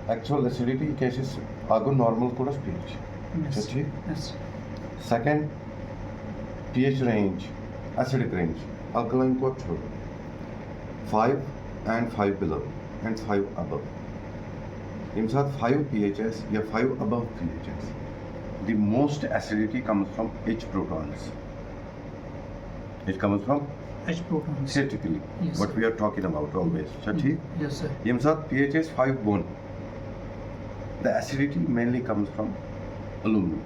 actual acidity cases agu normal kuda pH. Yes. Chachi. Yes. Second, pH range, acidic range, alkaline ko chodo. 5 and 5 below and 5 above. In साथ 5 pHs या 5 above pHs, the most acidity comes from H protons. It comes from H protons. typically Yes, what sir. we are talking about always. Chachi. Yes, sir. In साथ pHs 5 bone. The acidity mainly comes from aluminum.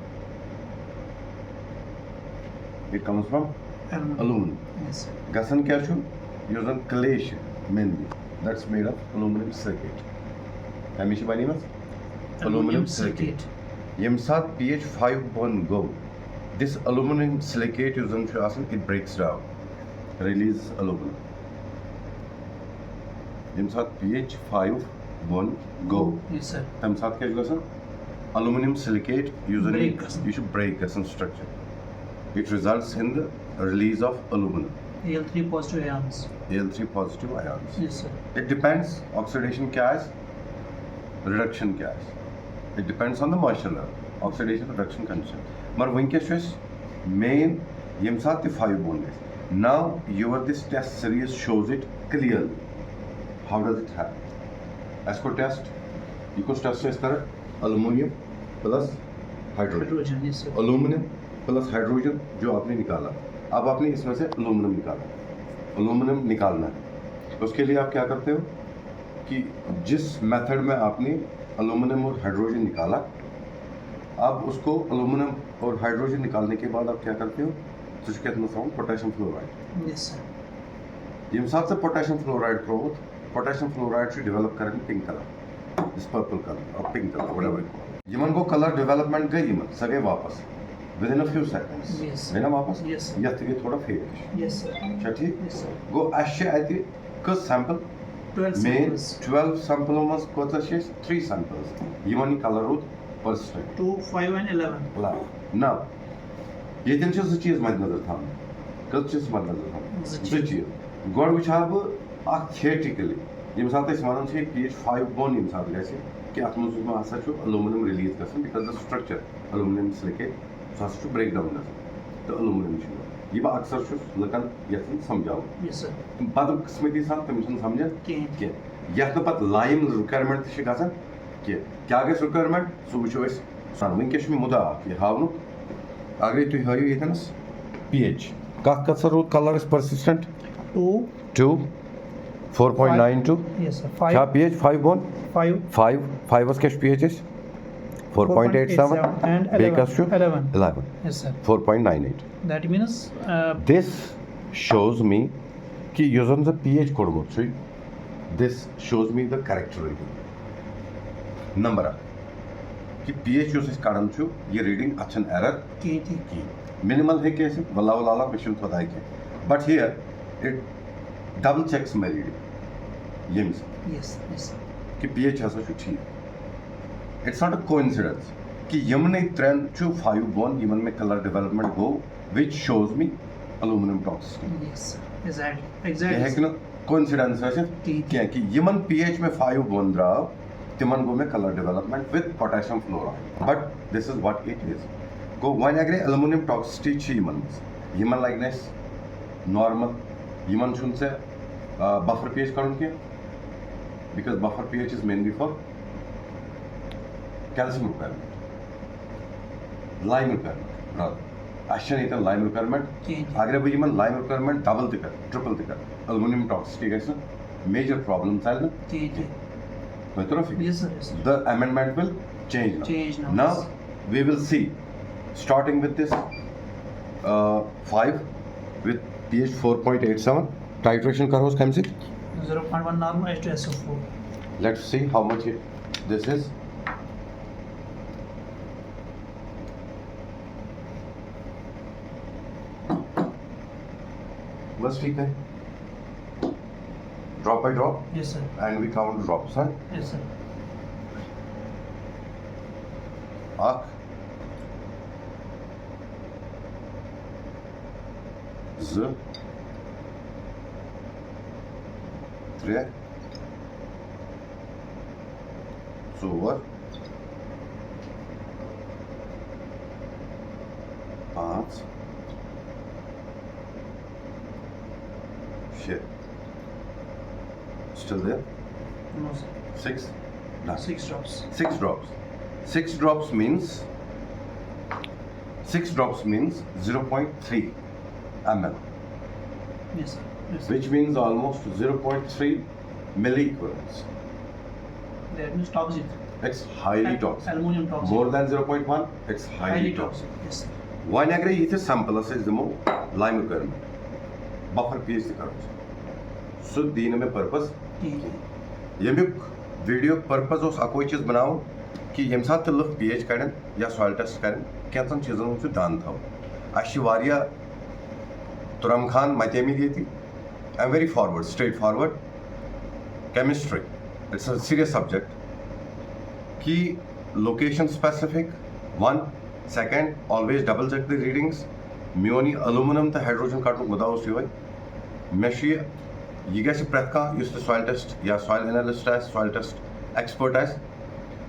It comes from aluminum. Yes, sir. Gasan kya chu? Using clay mainly. That's made of aluminum silicate. हमेशा बनी ना? Aluminum silicate. यम साथ pH 5 bond go. This aluminum silicate using asan it breaks down, release aluminum. यम साथ pH 5 bond go. Yes, sir. तम साथ क्या गसन? Aluminum silicate using Break gasan. you should break gasan structure. It results in the release of aluminum. Al3 positive ions. Al3 positive ions. Yes, sir. It depends oxidation क्या है, reduction क्या है. It depends on the moisture level. Oxidation reduction condition. मगर वहीं main यम साथ 5 bond है. Now your this test series shows it clearly. How does it happen? इसको test, इसको test इस तरह aluminum plus hydrogen. Hydrogen. Yes, sir. Aluminium plus hydrogen जो आपने निकाला, अब आपने इसमें से अल्यूमिनियम निकाला. अल्यूमिनियम निकालना है, उसके लिए आप क्या करते हो कि जिस मेथड में आपने अल्यूमिनियम और हाइड्रोजन निकाला, अब उसको अल्यूमिनियम और हाइड्रोजन निकालने के बाद आप क्या करते हो, तो उसके अंदर पोटेशियम फ्लोराइड. Yes, sir. यम साथ से पोटेशियम फ्लोराइड प्रोथ, पोटेशियम फ्लोराइड से डेवलप करेंगे pink colour, this purple colour और पिंक कलर व्हाटएवर. यमन को कलर डेवलपमेंट गई यमन सगे वापस within a few seconds. Yes. गए ना वापस? Yes, sir. यह तक थोड़ा फेल. Yes, sir. क्या ठीक? Yes, sir. गो अशे आती कस सैंपल 12 मेन samples. 12 सैंपल मस कोता शेष 3 samples Yemen colour road personal 2, 5 and 11. ला ना ये दिन से चीज मद्देनजर था कस चीज मद्देनजर था Zı चीज गोड विचार थिएटिकली यम साथ इस मानन से pH 5 बोन यम साथ गैसे कि आत्मस में आसा छु अल्यूमिनियम रिलीज गसन because the structure aluminium silicate so break down गसन तो अल्यूमिनियम छु ये अक्सर छु लकन यथन समझाओ. Yes, sir. पद किस्मती सान तम सन समझ Kehen. के यथ पत लाइम रिक्वायरमेंट छ गसन के क्या गस रिक्वायरमेंट सो वुचो इस सान वंकश में मुदा कि हावनु अगर तु हायो यथनस pH कत sir colour is persistent 2. 2 4.92 Yes, sir. क्या 5. pH 5 bone 5. 5 was cash pH is 4.87 and 11. Baker's to 11. 11 Yes, sir. 4.98. That means This shows me कि using the pH code book, so this shows me the characteristic number कि pH usage कारण छु ये reading अच्छा error kehen thi. की minimal है कैसे वल्ला वल्ला मिशन तो दाई के but here it double checks my reading ये मिस Yes, yes. कि pH हसा छु ठीक. इट्स नॉट अ कोइंसिडेंस कि यमन ट्रेंड छु 5 बोन यमन में कलर डेवलपमेंट गो which shows me aluminium toxicity. Yes, sir. Exactly. ये है Exactly. कि ना कोइंसिडेंस है क्या कि यमन pH में 5 बोन द्राव तिमन गो में colour development with potassium fluoride but this is what it is. Go one अग्रे अल्यूमिनियम टॉक्सिसिटी छि यमन लाइकनेस नॉर्मल यमन छुन से बफर pH करून के because buffer pH is mainly for calcium requirement, lime requirement, rather. Ashen इतना lime requirement. Kehen thi. अगर भी Yemen lime requirement double तिकर, triple तिकर, aluminum toxicity का इसमें major problem था ना. Kehen thi. तो इतना फिर. Yes, sir. Yes, sir. The amendment will change now. Change now. Now we will see, starting with this 5 with pH 4.87. Titration करो उस टाइम से. 0.1 normal H2SO4. Let's see how much this is. बस ठीक है. Drop by drop, Yes, sir. and we count drops. Huh? Yes, sir. Ak. Z. 3 over 5 6 still there No, sir. 6 done 6 drops. 6 drops 6 drops means 0.3 ml, Yes, sir. Yes, sir. which means almost 0.3 milliequivalents. That means toxic. It's highly toxic. Aluminum toxic. More than 0.1, it's highly toxic. Yes, sir. Why agar yith sample se dimo lime requirement buffer pH te karo so din mein purpose ठीक है. yemuk video purpose os akoy cheez banao कि यम साथ look pH कड़न या soil test कड़न कैंसन चीजन से दान था अश वारिया तुरम खान मतेमी देती I am very forward straightforward chemistry it's a serious subject कि location specific one second always double check the readings म्योनी एल्यूमिनियम तो हाइड्रोजन काटुक बदाओ सिवय मेश यह गि प्रेत कह सॉइल टेस्ट या soil analyst soil test expert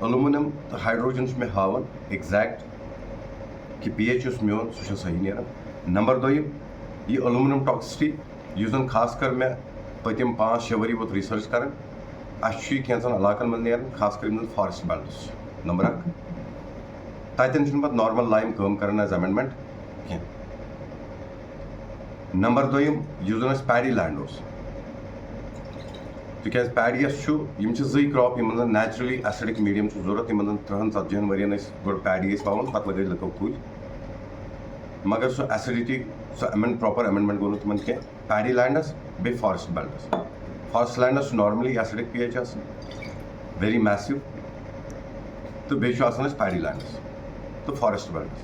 aluminium तो हाइड्रोजन में हावन एग्जैक्ट कि pH मोन सह सही नीरान नंबर 2 यह एल्यूमिनियम टॉक्सिसिटी युस खास कर मैं पतिम 5-6 वरी वो रिसर्च कर कैंसन इलाकन में नीरान खास कर फॉरेस्ट बेल्ट्स नंबर 1 ततन पे नॉर्मल लाइम कम कर एज अमेंडमेंट कह नंबर 2 युस पैडी लैंड तिकाज पैडियस जी क्रॉप इन नेचुरली एसिडिक मीडियम जरूरत इन 30-40 वरियन गो पैडी पावन पे लगे लको कुल मगर सो एसिडिटी सो प्रॉपर अमेंडमेंट गो तिम कह पैडी लैंडस बे forest lands normally acidic pH very massive तो बे पैडी लैंडस तो फॉरेस्ट बेल्टस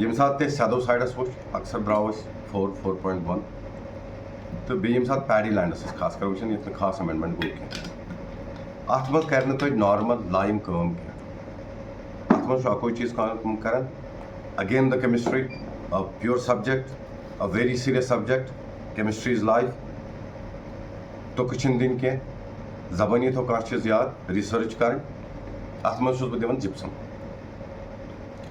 यम साथ सदो साइडस वो अक्सर द्राव 4.1 तो बेम साथ पैडी लैंडस खास कर वो ये खास अमेंडमेंट गो कह अत मज कर तुम नॉर्मल लाइम कम कह अत मज अको चीज कर again the chemistry a pure subject a very serious subject chemistry is life तो दिन कह जबानी थो कह चीज याद रिसर्च कर अत मज दिवन जिप्सम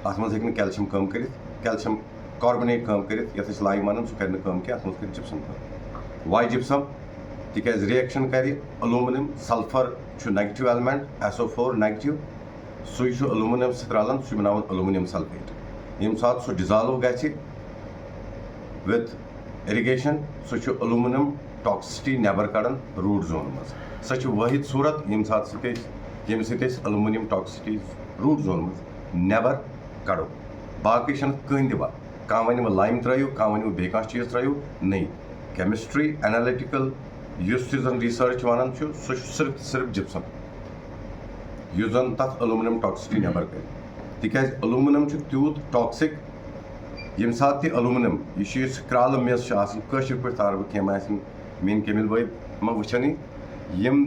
अत मज हे कैल्शियम कम कर कैल्शियम कार्बोनेट कम कर लाइम वन सह कर कम कह अत मज कर जिप्सम कम वाई जिप्सम तिकाज रिएक्शन कर aluminium sulphur negative element SO4 negative सु एल्यूमिनियम सत रलन सह बनावन एल्यूमिनियम सल्फेट यम साथ सह डिजॉल्व गि विथ इरिगेशन सह एल्यूमिनियम टॉक्सिसिटी नेबर कड़न रूट जोन मज सह वाहिद सूरत यम साथ यम एल्यूमिनियम टॉक्सिसिटी रूट जोन मज नेबर कड़ो बाकी कहीं दिवा कह वन लाइम त्रो कह वन बे चीज त्रो नहीं केमिस्ट्री एनालिटिकल रिसर्च वन सह सिर्फ जिप्सम युस जन तथ एल्यूमिनियम टॉक्सिसिटी नेबर कर तिकाज एल्यूमिनियम तूत टॉक्सिक यम साथ एल्यूमिनियम यह क्राल मेज कशर पे तार बह कम मेन केमिल भाई मा वुचन यम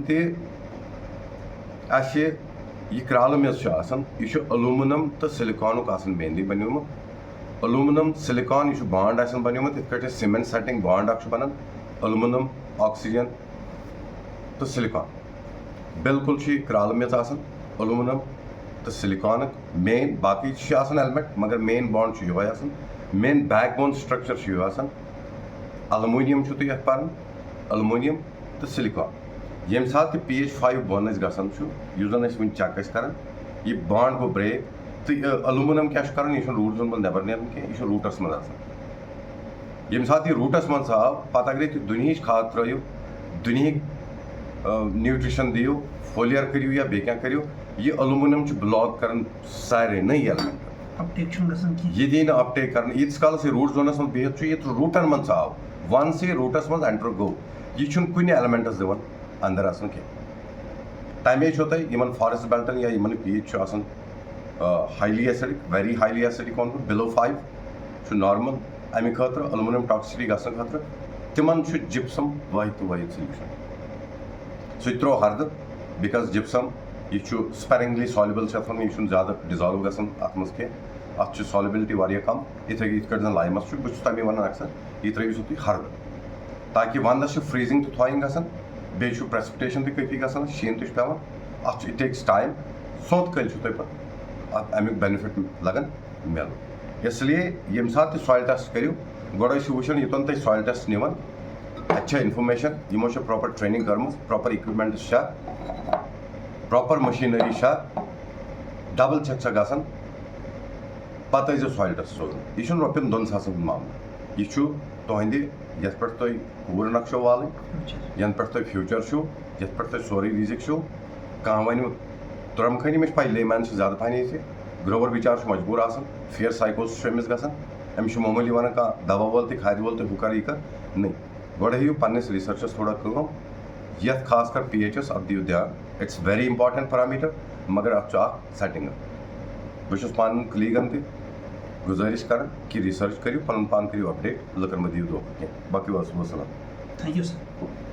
यह क्राल मेज यह एल्यूमिनियम तो सिलिकॉनुक मेनली बनोमुत एल्यूमिनियम सिलिकॉन यह बॉन्ड बनोमुत इत सीमेंट सेटिंग बॉन्ड बनान एल्यूमिनियम ऑक्सीजन तो सिलिकॉन बिल्कुल क्राल मेज एल्यूमिनियम तो सिलिकॉन मेन बाकी एलिमेंट मगर मेन बॉन्ड ये मेन बैकबोन स्ट्रक्चर एल्यूमिनियम तुम पान एल्यूमिनियम तो सिलिकॉन यम साथ pH 5 बोन गसान युस जन वो चेक कर यह बॉन्ड गो ब्रेक तो एल्यूमिनियम क्या कर यह रूट जोन मज नबर नीन कह यह रूटस मज यम साथ यह रूटस मज आव पत अगर तुम दुनिया खाद त्रो दुनिया न्यूट्रिशन दियो फोलियर करो या बे क्या करो यह एल्यूमिनियम ब्लॉक कर सारे नई एलिमेंट अपटेक यह दी अपटेक कर यीस काल रूट जोनस मज बिहत यह रूटन मज आव वन से रूटस मज एंटर गो यह कुन एलिमेंटस दिवन अंदर आसन कह तमे तुम फॉरेस्ट बेल्टन या इन pH highly acidic very highly acidic one below 5 normal अमे खतर एल्यूमिनियम टॉक्सिसिटी गसन खतर तिमन जिप्सम वाहिद तो वाहिद सल्यूशन सह त्रो हरद बिकॉज जिप्सम यह स्पेरिंगली सॉल्युबल यह ज़्यादा डिजॉल्व गसन अत मज कह अत सॉल्युबिलिटी वारिया कम इत जन लाइमस बहुत तमें वन अक्सर यह त्रो तुम हरद ताकि वंदस फ्रीजिंग तो थॉइंग गसन बे प्रेसिपिटेशन तो काफी गसान शीन तो पेवान it takes time सोत कल तुम पे अमुक बेनिफिट लगन मिल इसलिए ये सात सॉइल टेस्ट करो गोड़ वुचान युतन तुम सॉइल टेस्ट निवान अच्छा इन्फॉर्मेशन यमो प्रॉपर ट्रेनिंग कर्म proper equipment proper machinery double check गसान पत सॉइल टेस्ट सोजन यह रोपन 2 सासन मामल यह तुंद ये पे तुम पूर नक्शो वाल ये पे तुम फ्यूचर ये पे तुम सोरे रिजिक कह वन तुरमखनी में पाई लेमैन ज्यादा पहन ये ग्रोवर बिचार मजबूर आसान फेयर साइकोस अमिस गसान अमिस मामूली वन कह दवा वोल खाद वोल हु कर यह नहीं गोड़ हेयू पन्निस रिसर्चस थोड़ा कम ये खास कर pHs अब दियो ध्यान इट्स वेरी इंपॉर्टेंट पैरामीटर मगर अ सेटिंग बहुत पान कलीगन तक गुजारिश कर कि रिसर्च करो पन पान करो अपडेट लकन में दियो दो बाकी वसलम थैंक यू सर